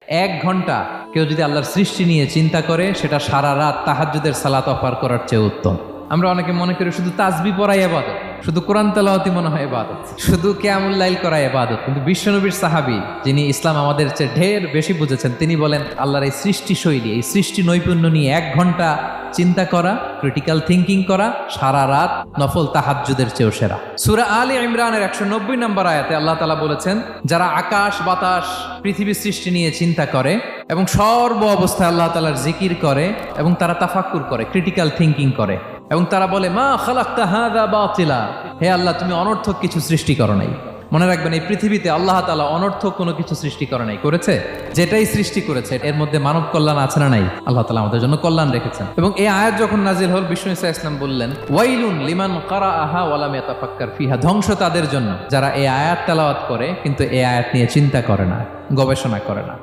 1 ঘন্টা কেউ যদি আল্লাহর সৃষ্টি নিয়ে চিন্তা করে, সেটা সারা রাত তাহাজ্জুদের সালাত অফার করার চেয়ে উত্তম। আমরা অনেকে মনে করি শুধু তাসবিহ পড়াই ইবাদত, শুধু কোরআন তেলাওয়াতই মনে হয় ইবাদত, শুধু কিয়ামুল লাইল করা ইবাদত। কিন্তু বিশ্বনবীর সাহাবী, যিনি ইসলাম আমাদের চেয়ে ঢের বেশি বুঝেছেন, তিনি বলেন আল্লাহর এই সৃষ্টি শৈলী, এই সৃষ্টি নৈপুণ্য নিয়ে 1 ঘন্টা চিন্তা করা, ক্রিটিক্যাল থিঙ্কিং করা, সারা রাত নফল তাহাজ্জুদের চেয়েও সেরা। সূরা আলে ইমরানের 190 নম্বর আয়াতে আল্লাহ তাআলা বলেছেন, যারা আকাশ বাতাস পৃথিবী সৃষ্টি নিয়ে চিন্তা করে এবং সর্ব অবস্থায় আল্লাহ তাআলার জিকির করে এবং তারা তাফাক্কুর করে, ক্রিটিক্যাল থিঙ্কিং করে এবং তারা বলে মা খালাকতা হাযা বাতিলা, হে আল্লাহ তুমি অনর্থক কিছু সৃষ্টি করো নাই। মনে রাখবেন, এই পৃথিবীতে আল্লাহ তাআলা অনর্থক কোনো কিছু সৃষ্টি করে নাই, করেছে যেটাই সৃষ্টি করেছে এর মধ্যে মানব কল্যাণ আছে না নাই? আল্লাহ তাআলা আমাদের জন্য কল্যাণ রেখেছেন। এবং এই আয়াত যখন নাজিল হল, বিষ্ণু ঈসা ইসলাম বললেন ওয়াইলুন লিমান কারাআহা ওয়া লাম ইয়াতাফাক্কার ফিহা, ধ্বংস তাদের জন্য যারা এই আয়াত তেলাওয়াত করে কিন্তু এই আয়াত নিয়ে চিন্তা করে না, গবেষণা করে না।